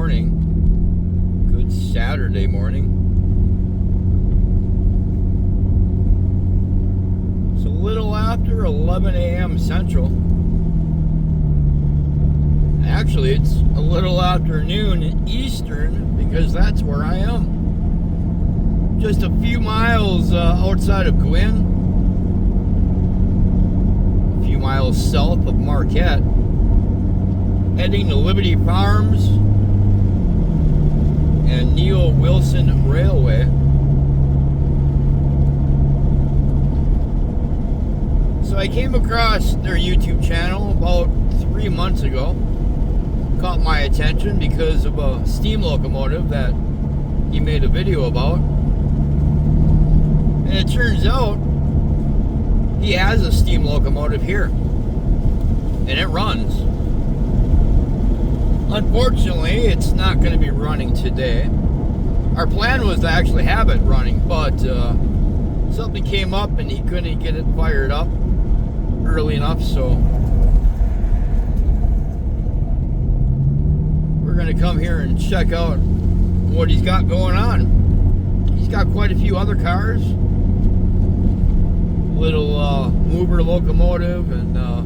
morning. Good Saturday morning. It's a little after 11 a.m. Central. Actually, it's a little after noon Eastern because that's where I am. Just a few miles outside of Gwin. A few miles south of Marquette. Heading to Liberty Farms and Neil Wilson Railway. So I came across their YouTube channel about 3 months ago. Caught my attention because of a steam locomotive that he made a video about. And it turns out he has a steam locomotive here. And it runs. Unfortunately, it's not going to be running today. Our plan was to actually have it running, but something came up and he couldn't get it fired up early enough, so we're going to come here and check out what he's got going on. He's got quite a few other cars. Little mover locomotive and a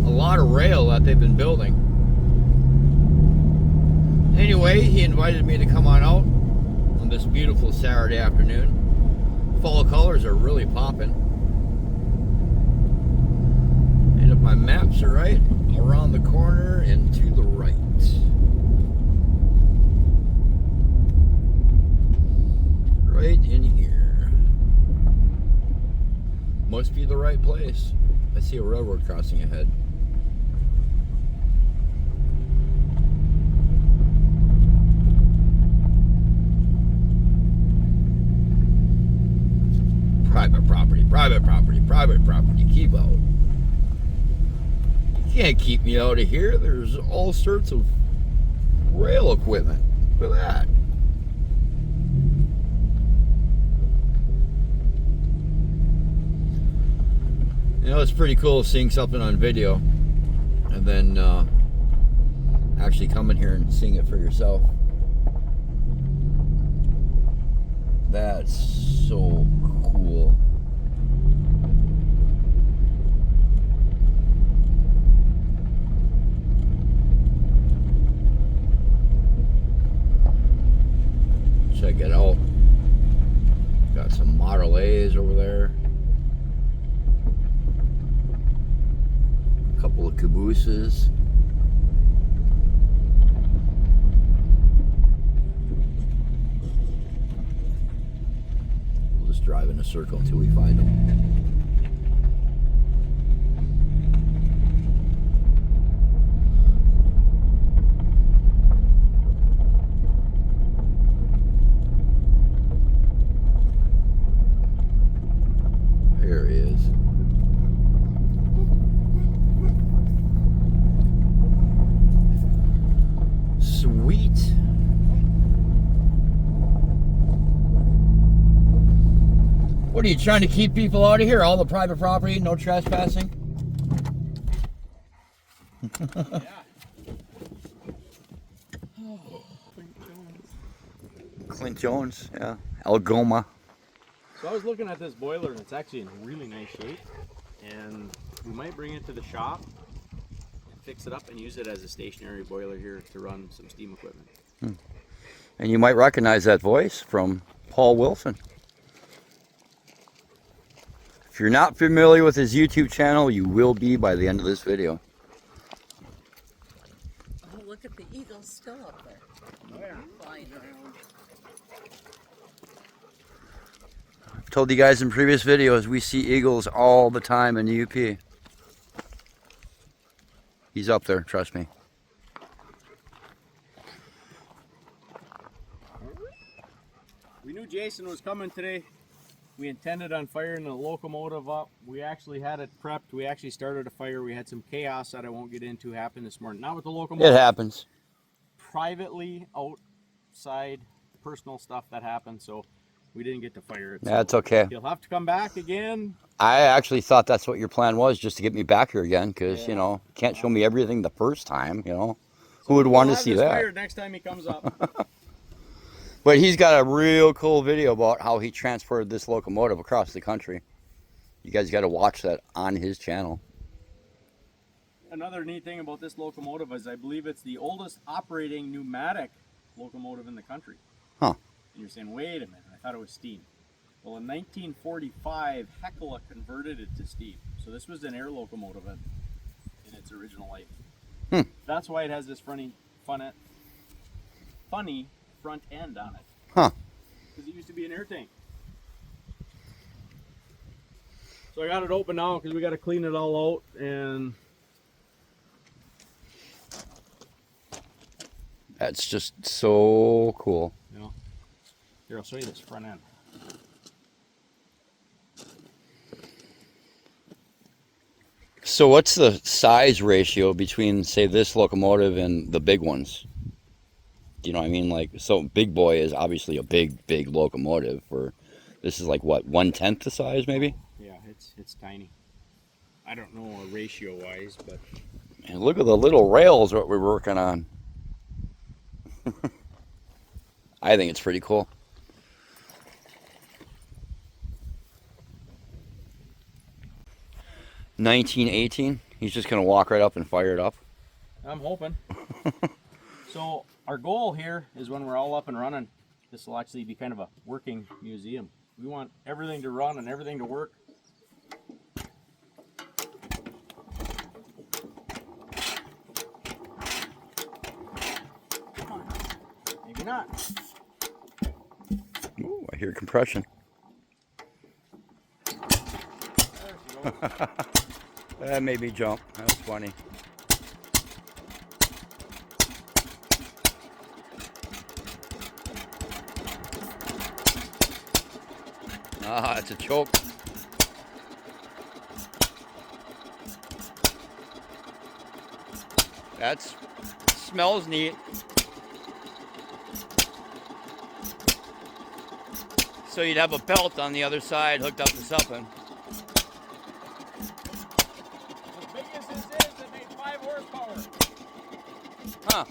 lot of rail that they've been building. Anyway, he invited me to come on out on this beautiful Saturday afternoon. Fall colors are really popping. And if my maps are right, around the corner and to the right. Right in here. Must be the right place. I see a railroad crossing ahead. Private property, private property, private property. Keep out. You can't keep me out of here. There's all sorts of rail equipment. Look at that. You know, it's pretty cool seeing something on video and then actually coming here and seeing it for yourself. That's so cool. Check it out. Got some Model A's over there. A couple of cabooses. Drive in a circle until we find them. There he is. Sweet. What are you trying to keep people out of here? All the private property, no trespassing? Yeah. Clint Jones, yeah. Algoma. So I was looking at this boiler and it's actually in really nice shape. And we might bring it to the shop and fix it up and use it as a stationary boiler here to run some steam equipment. And you might recognize that voice from Paul Wilson. If you're not familiar with his YouTube channel, you will be by the end of this video. Oh, look at the eagles still up there. Oh, yeah. Flying around. I've told you guys in previous videos, we see eagles all the time in the UP. He's up there, trust me. We knew Jason was coming today. We intended on firing the locomotive up. We actually had it prepped. We actually started a fire. We had some chaos that I won't get into happen this morning. Not with the locomotive. It happens. Privately, outside, personal stuff that happened. So we didn't get to fire it. That's so okay. You'll have to come back again. I actually thought that's what your plan was, just to get me back here again, because, you know, you can't show me everything the first time, you know. Who would want we'll to have see this that? fired next time he comes up. But he's got a real cool video about how he transported this locomotive across the country. You guys got to watch that on his channel. Another neat thing about this locomotive is I believe it's the oldest operating pneumatic locomotive in the country. Huh. And you're saying, wait a minute, I thought it was steam. Well, in 1945, Hecla converted it to steam. So this was an air locomotive in its original life. Hmm. That's why it has this funny front end on it. Huh. Because it used to be an air tank. So I got it open now because we got to clean it all out and That's just so cool. you know. Here, I'll show you this front end. So what's the size ratio between, say, this locomotive and the big ones? Do you know what I mean? Like, so Big Boy is obviously a big locomotive. For this is like what, 1/10 the size, maybe? Yeah, it's tiny. I don't know ratio wise, but And look at the little rails what we're working on. I think it's pretty cool. $19.18. He's just gonna walk right up and fire it up. I'm hoping. So our goal here is when we're all up and running, this will actually be kind of a working museum. We want everything to run and everything to work. Come on. Maybe not. Ooh, I hear compression. There she goes. That made me jump. That's funny. Ah, it's a choke. That's smells neat. So you'd have a belt on the other side hooked up to something. As big as this is, it made 5 horsepower. Huh.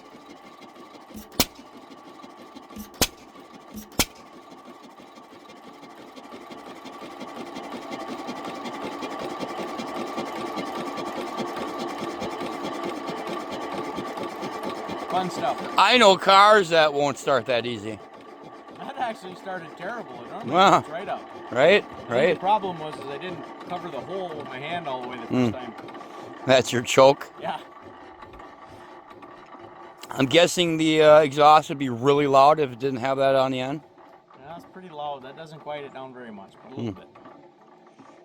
Fun stuff. I know cars that won't start that easy. That actually started terrible. It normally Wow. goes right up. Right? I think the Right? problem was is I didn't cover the hole with my hand all the way the first time. That's your choke. Yeah. I'm guessing the exhaust would be really loud if it didn't have that on the end. That's pretty loud. That doesn't quiet it down very much, but a little bit.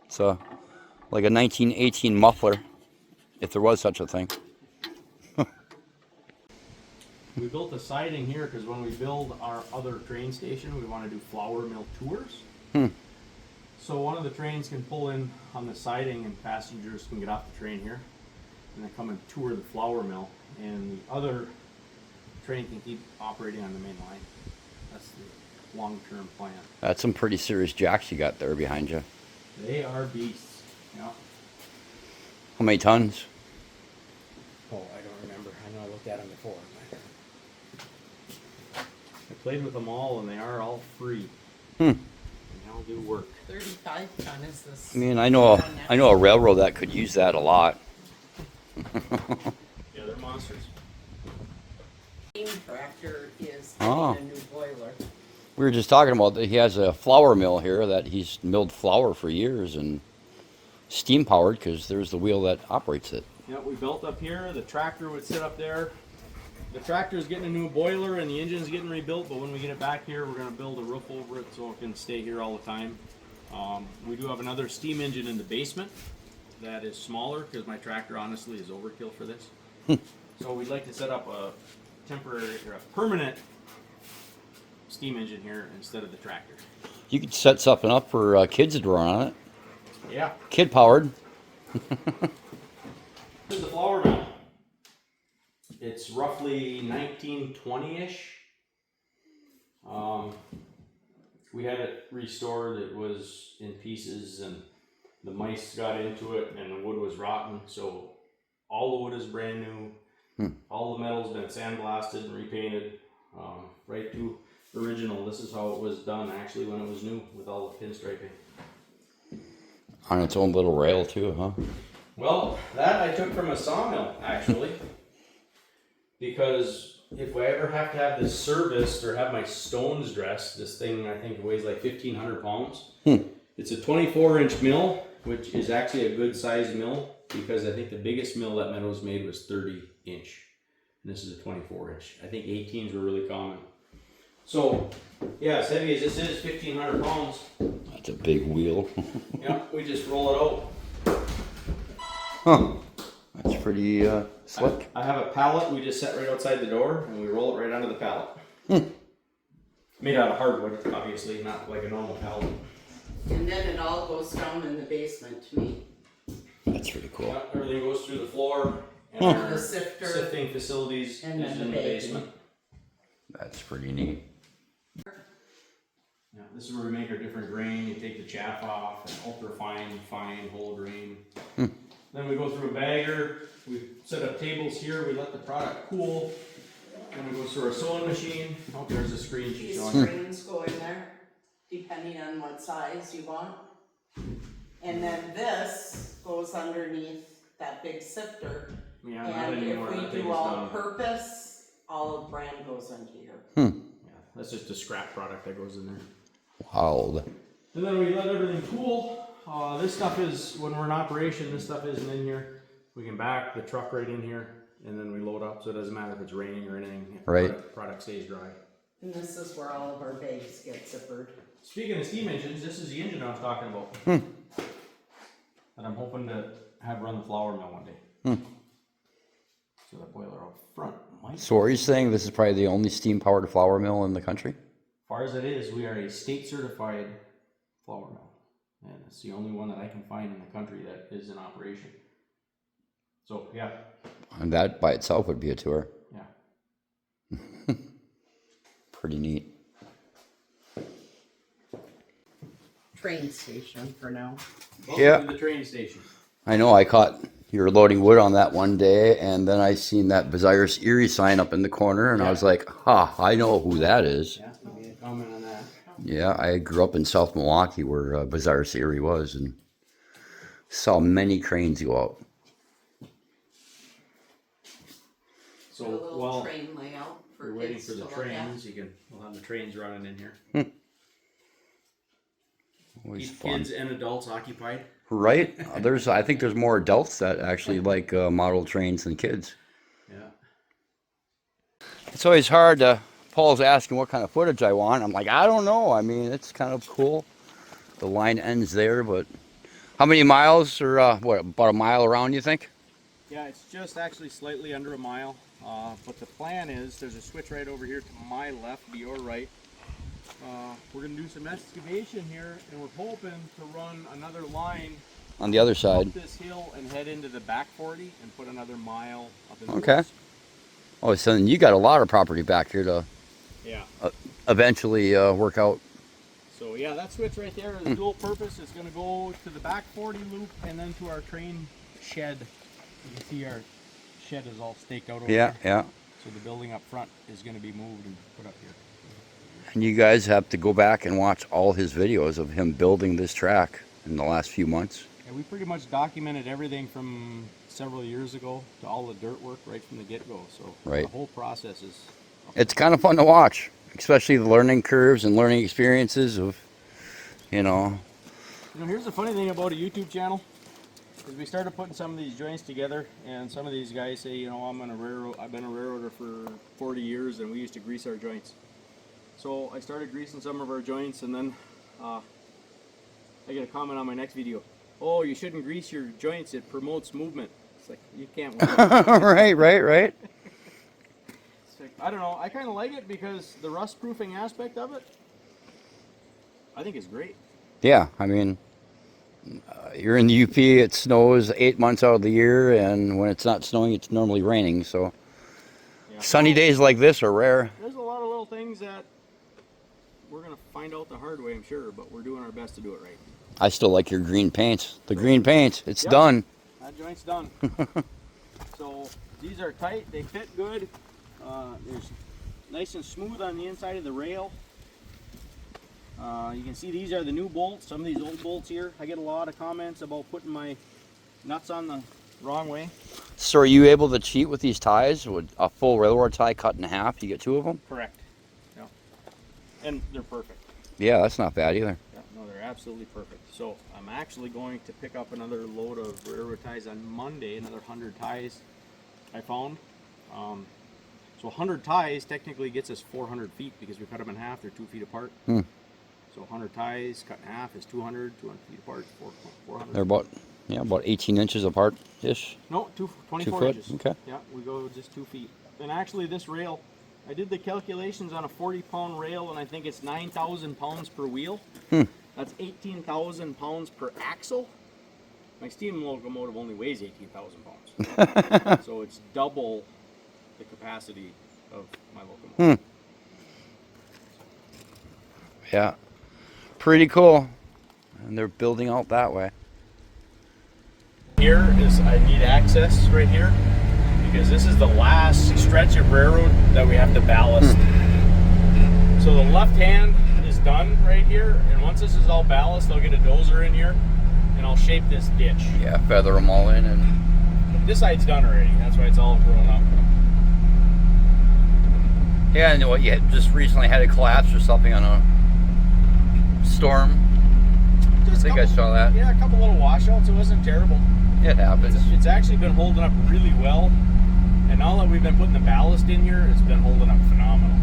So, like a 1918 muffler, if there was such a thing. We built a siding here because when we build our other train station, we want to do flour mill tours. So one of the trains can pull in on the siding and passengers can get off the train here and then come and tour the flour mill, and the other train can keep operating on the main line. That's the long-term plan. That's some pretty serious jacks you got there behind you. They are beasts. Yeah. How many tons? Oh, I don't remember. I know I looked at them before. I played with them all, and they are all free. Hmm. They all do work. 35 ton is this. I mean, I know a railroad that could use that a lot. Yeah, they're monsters. Steam tractor is Oh. getting a new boiler. We were just talking about that he has a flour mill here that he's milled flour for years and steam powered because there's the wheel that operates it. Yeah, we built up here. The tractor would sit up there. The tractor's getting a new boiler and the engine's getting rebuilt, but when we get it back here, we're going to build a roof over it so it can stay here all the time. We do have another steam engine in the basement that is smaller because my tractor honestly is overkill for this. So we'd like to set up a temporary or a permanent steam engine here instead of the tractor. You could set something up for kids to run on it. Yeah. Kid powered. This is the flour mill. It's roughly 1920-ish. We had it restored. It was in pieces and the mice got into it and the wood was rotten. So all the wood is brand new. All the metal's been sandblasted and repainted, right to original. This is how it was done actually when it was new with all the pinstriping. On its own little rail too, huh? Well, that I took from a sawmill actually, because if I ever have to have this serviced or have my stones dressed, this thing I think weighs like 1,500 pounds. It's a 24-inch mill, which is actually a good size mill, because I think the biggest mill that Meadows made was 30-inch. And this is a 24-inch. I think 18s were really common. So, yeah, as heavy as this is, 1,500 pounds. That's a big wheel. Yeah, we just roll it out. Huh. That's pretty slick. I have a pallet we just set right outside the door, and we roll it right onto the pallet. Made out of hardwood, obviously, not like a normal pallet. And then it all goes down in the basement to me. That's pretty cool. Yeah, everything goes through the floor, and our The sifter. sifting facilities And is then in the the baking. basement. That's pretty neat. Yeah, this is where we make our different grain. You take the chaff off, and ultra fine, fine, whole grain. Then we go through a bagger. We set up tables here. We let the product cool. Then we go through our sewing machine. Oh, there's a screen she's These showing. screens go in there, depending on what size you want. And then this goes underneath that big sifter. Yeah, not And anymore. if That we thing's do all done. purpose, all of brand goes into here. Yeah, that's just a scrap product that goes in there. Wild. And then we let everything cool. This stuff is, when we're in operation, this stuff isn't in here. We can back the truck right in here, and then we load up, so it doesn't matter if it's raining or anything. Right. Product stays dry. And this is where all of our bags get zippered. Speaking of steam engines, this is the engine I was talking about. That I'm hoping to have run the flour mill one day. So the boiler out front might. So are you saying this is probably the only steam-powered flour mill in the country? As far as it is, we are a state certified flour mill. And it's the only one that I can find in the country that is in operation. So, yeah. And that by itself would be a tour. Yeah. Pretty neat. Train station for now. Welcome to the train station. I know I caught you were loading wood on that one day, and then I seen that Bizarre's Erie sign up in the corner, and I was like, I know who that is. Yeah, you made a comment on that. Yeah, I grew up in South Milwaukee where Bizarre's Erie was, and saw many cranes go out. So, A little while train layout for we're waiting kids for the to look at. trains, we'll have the trains running in here. Always Keep fun. kids and adults occupied. Right? I think there's more adults that actually like model trains than kids. Yeah. It's always hard. Paul's asking what kind of footage I want. I'm like, I don't know. I mean, it's kind of cool. The line ends there, but how many miles or about a mile around, you think? Yeah, it's just actually slightly under a mile. But the plan is there's a switch right over here to my left, to your right. We're going to do some excavation here, and we're hoping to run another line On the other side. up this hill and head into the back 40 and put another mile up in the Okay. woods. Oh, so then you got a lot of property back here to Yeah. eventually work out. So yeah, that switch right there is dual purpose. It's going to go to the back 40 loop and then to our train shed. You can see our shed is all staked out over there. Yeah. So the building up front is going to be moved and put up here. And you guys have to go back and watch all his videos of him building this track in the last few months. Yeah, we pretty much documented everything from several years ago to all the dirt work right from the get-go. So Right. the whole process is... It's kind of fun to watch, especially the learning curves and learning experiences of, You know, here's the funny thing about a YouTube channel. Is we started putting some of these joints together, and some of these guys say, I've been a railroader for 40 years, and we used to grease our joints. So I started greasing some of our joints, and then I get a comment on my next video. Oh, you shouldn't grease your joints, it promotes movement. It's like, you can't. right. It's like, I don't know, I kind of like it because the rust proofing aspect of it, I think is great. Yeah, I mean, you're in the UP, it snows 8 months out of the year, and when it's not snowing, it's normally raining, so Yeah. sunny days like this are rare. There's a lot of little things that we're going to find out the hard way, I'm sure, but we're doing our best to do it right. I still like your green paint. The green paint, it's Yep. done. That joint's done. So, These are tight, they fit good. There's nice and smooth on the inside of the rail. You can see these are the new bolts. Some of these old bolts here, I get a lot of comments about putting my nuts on the wrong way. So are you able to cheat with these ties? With a full railroad tie cut in half, you get 2 of them? Correct. Yeah. And they're perfect. Yeah, that's not bad either. Yeah, no, they're absolutely perfect. So I'm actually going to pick up another load of railroad ties on Monday, another 100 ties I found. So 100 ties technically gets us 400 feet because we cut them in half, they're 2 feet apart. So 100 ties cut in half is 200 feet apart, 400. They're about 18 inches apart-ish. No, 24 2 foot? inches. Okay. Yeah, we go just 2 feet. And actually this rail, I did the calculations on a 40-pound rail, and I think it's 9,000 pounds per wheel. That's 18,000 pounds per axle. My steam locomotive only weighs 18,000 pounds. So it's double the capacity of my locomotive. Yeah. Pretty cool. And they're building out that way. Here is, I need access right here because this is the last stretch of railroad that we have to ballast. So the left hand is done right here, and once this is all ballast, I'll get a dozer in here and I'll shape this ditch. Yeah, feather them all in. And this side's done already, that's why it's all grown up. yeah, and what, you had just recently had a collapse or something on a storm? I think I saw that. Yeah, a couple little washouts. It wasn't terrible. It happens. It's actually been holding up really well, and now that we've been putting the ballast in here, it's been holding up phenomenal.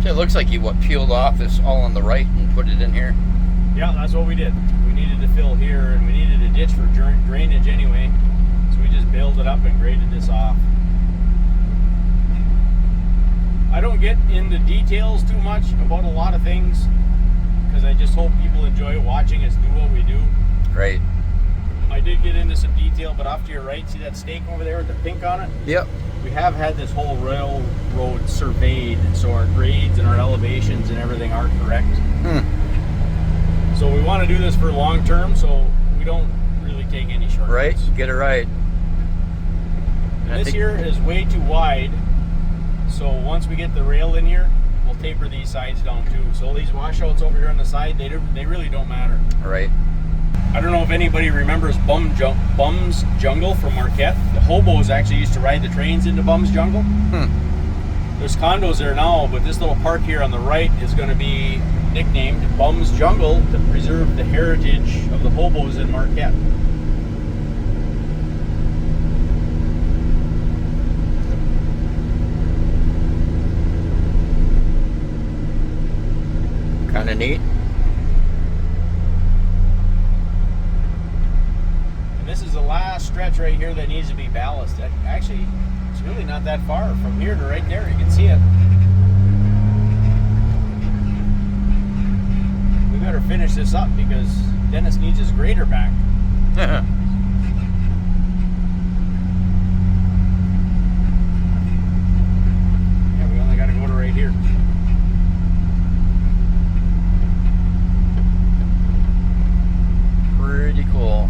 So it looks like you peeled off this all on the right and put it in here. Yeah, that's what we did. We needed to fill here, and we needed a ditch for drainage anyway, so we just bailed it up and graded this off. I don't get into details too much about a lot of things because I just hope people enjoy watching us do what we do. Right. I did get into some detail, but off to your right, see that stake over there with the pink on it? Yep. We have had this whole railroad surveyed, and so our grades and our elevations and everything are correct. So we want to do this for long term, so we don't really take any shortcuts. Right, get it right. And this here is way too wide, so once we get the rail in here, we'll taper these sides down too. So these washouts over here on the side, they really don't matter. Right. I don't know if anybody remembers Bum's Jungle from Marquette. The hobos actually used to ride the trains into Bum's Jungle. There's condos there now, but this little park here on the right is going to be nicknamed Bum's Jungle to preserve the heritage of the hobos in Marquette. Kind of neat. And this is the last stretch right here that needs to be ballasted. Actually, it's really not that far from here to right there. You can see it. We better finish this up because Dennis needs his grader back. Yeah, we only got to go to right here. Pretty cool.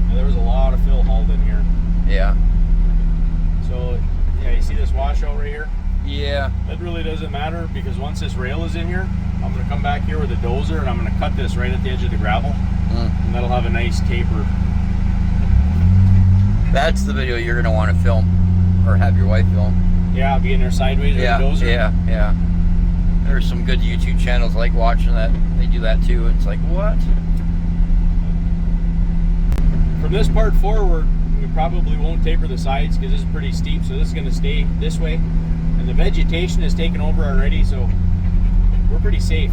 Now, there was a lot of fill hauled in here. Yeah. So, yeah, you see this washout right here? Yeah. That really doesn't matter because once this rail is in here, I'm going to come back here with a dozer and I'm going to cut this right at the edge of the gravel. And that'll have a nice taper. That's the video you're going to want to film or have your wife film. Yeah, I'll be in there sideways with a dozer. Yeah. There's some good YouTube channels like watching that. They do that too. It's like, what? From this part forward, we probably won't taper the sides because this is pretty steep, so this is going to stay this way. And the vegetation is taken over already, so we're pretty safe.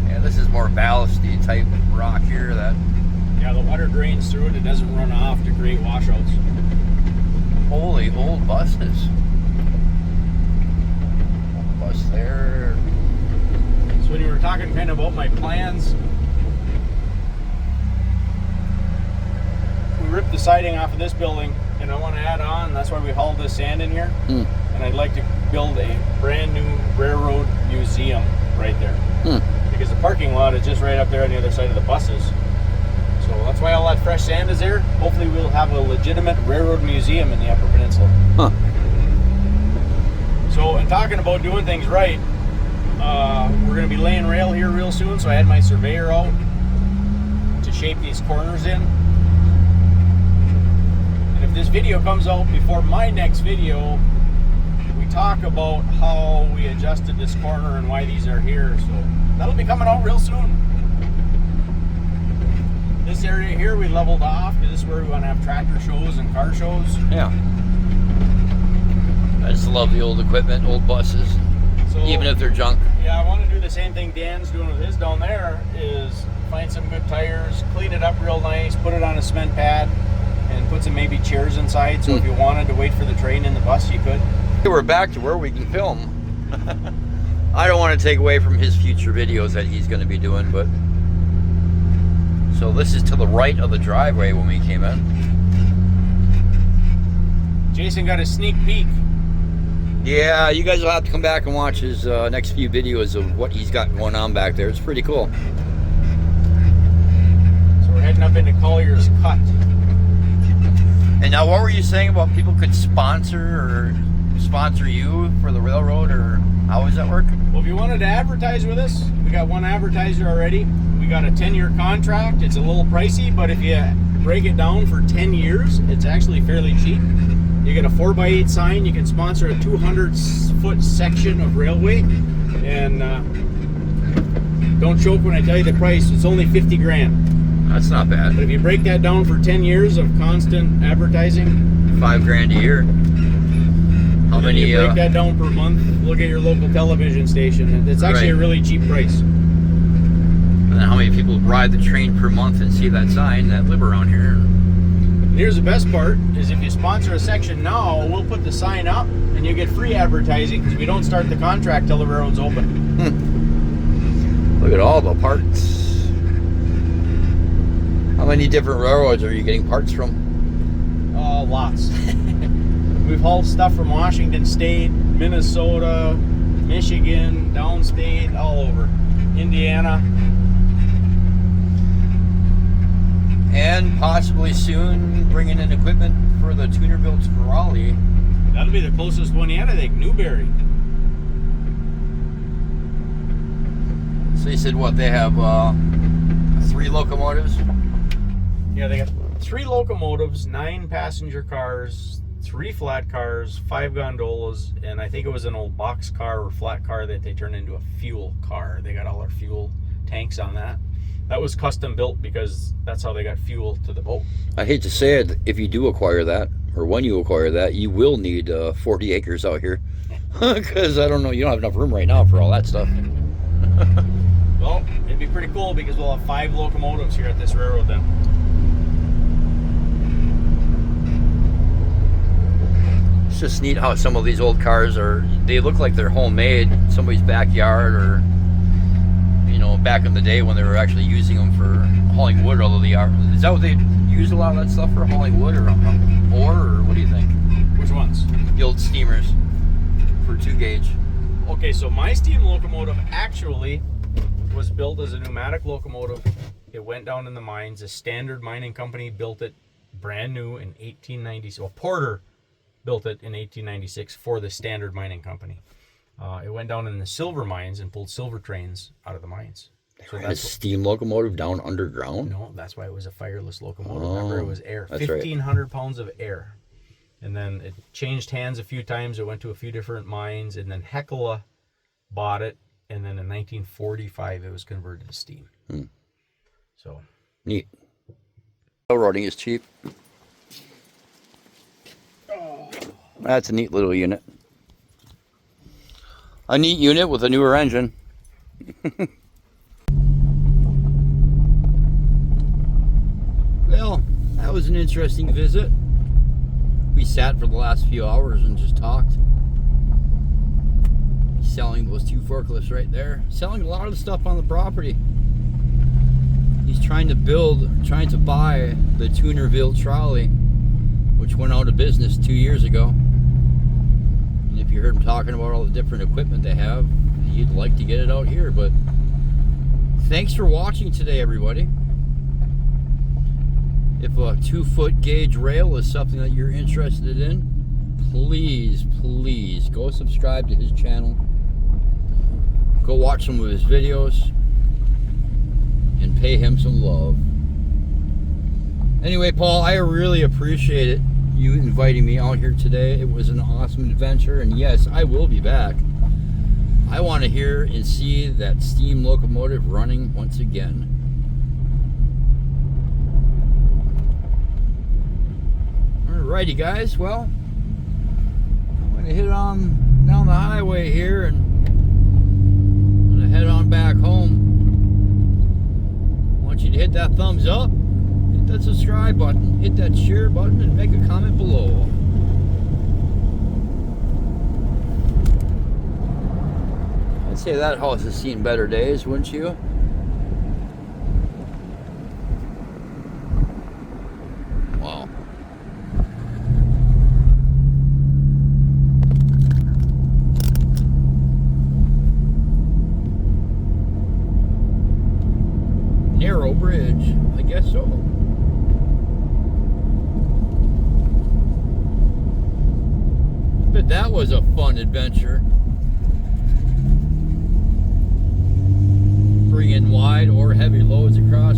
Yeah, this is more ballasty type rock here. Yeah, the water drains through it. It doesn't run off to create washouts. Holy old buses. Old bus there. So when you were talking kind of about my plans, we ripped the siding off of this building and I want to add on, that's why we hauled this sand in here. And I'd like to build a brand new railroad museum right there. Because the parking lot is just right up there on the other side of the buses. So that's why all that fresh sand is there. Hopefully we'll have a legitimate railroad museum in the Upper Peninsula. Huh. So in talking about doing things right, we're going to be laying rail here real soon, so I had my surveyor out to shape these corners in. And if this video comes out before my next video, we talk about how we adjusted this corner and why these are here. So that'll be coming out real soon. This area here we leveled off because this is where we want to have tractor shows and car shows. Yeah. I just love the old equipment, old buses, So, even if they're junk. Yeah, I want to do the same thing Dan's doing with his down there, is find some good tires, clean it up real nice, put it on a cement pad, and put some maybe chairs inside, so if you wanted to wait for the train in the bus, you could. We're back to where we can film. I don't want to take away from his future videos that he's going to be doing, but... So this is to the right of the driveway when we came in. Jason got a sneak peek. Yeah, you guys will have to come back and watch his next few videos of what he's got going on back there. It's pretty cool. So we're heading up into Collier's Cut. And now what were you saying about people could sponsor you for the railroad, or how does that work? Well, if you wanted to advertise with us, we got one advertiser already. We got a 10-year contract. It's a little pricey, but if you break it down for 10 years, it's actually fairly cheap. You get a 4x8 sign. You can sponsor a 200-foot section of railway. And don't choke when I tell you the price. It's only 50 grand. That's not bad. But if you break that down for 10 years of constant advertising, $5 grand a year. How many? You break that down per month. Look at your local television station. It's actually a really cheap price. And then how many people ride the train per month and see that sign that live around here? And here's the best part, is if you sponsor a section now, we'll put the sign up and you get free advertising because we don't start the contract till the railroad's open. Look at all the parts. How many different railroads are you getting parts from? Oh, lots. We've hauled stuff from Washington State, Minnesota, Michigan, downstate, all over. Indiana. And possibly soon bringing in equipment for the tuner-built trolley. That'll be the closest one yet, I think, Newberry. So you said what, they have 3 locomotives? Yeah, they got 3 locomotives, 9 passenger cars, 3 flat cars, 5 gondolas, and I think it was an old box car or flat car that they turned into a fuel car. They got all their fuel tanks on that. That was custom built because that's how they got fuel to the boat. I hate to say it, if you do acquire that, or when you acquire that, you will need 40 acres out here. Because I don't know, you don't have enough room right now for all that stuff. Well, it'd be pretty cool because we'll have 5 locomotives here at this railroad then. It's just neat how some of these old cars they look like they're homemade, somebody's backyard, or you know, back in the day when they were actually using them for hauling wood, although they are. Is that what they use a lot of that stuff for, hauling wood or what do you think? Which ones? The old steamers for 2 gauge. Okay, so my steam locomotive actually was built as a pneumatic locomotive. It went down in the mines. A Standard Mining Company built it brand new in 1896. Well, Porter built it in 1896 for the Standard Mining Company. It went down in the silver mines and pulled silver trains out of the mines. So that's a steam locomotive down underground? No, that's why it was a fireless locomotive. Remember, it was air. 1,500 pounds of air. And then it changed hands a few times. It went to a few different mines, and then Hecla bought it, and then in 1945 it was converted to steam. So neat. Railroading is cheap. That's a neat little unit. A neat unit with a newer engine. Well, that was an interesting visit. We sat for the last few hours and just talked. He's selling those 2 forklifts right there. Selling a lot of the stuff on the property. He's trying to buy the tuner-built trolley, which went out of business 2 years ago. And if you heard him talking about all the different equipment they have, you'd like to get it out here. But thanks for watching today, everybody. If a 2-foot gauge rail is something that you're interested in, please go subscribe to his channel. Go watch some of his videos and pay him some love. Anyway, Paul, I really appreciate it, you inviting me out here today. It was an awesome adventure, and yes, I will be back. I want to hear and see that steam locomotive running once again. Alrighty, guys, well, I'm going to head on down the highway here and I'm going to head on back home. I want you to hit that thumbs up, hit that subscribe button, hit that share button, and make a comment below. I'd say that house has seen better days, wouldn't you? Wow. Narrow bridge, I guess so. But that was a fun adventure. Bringing wide or heavy loads across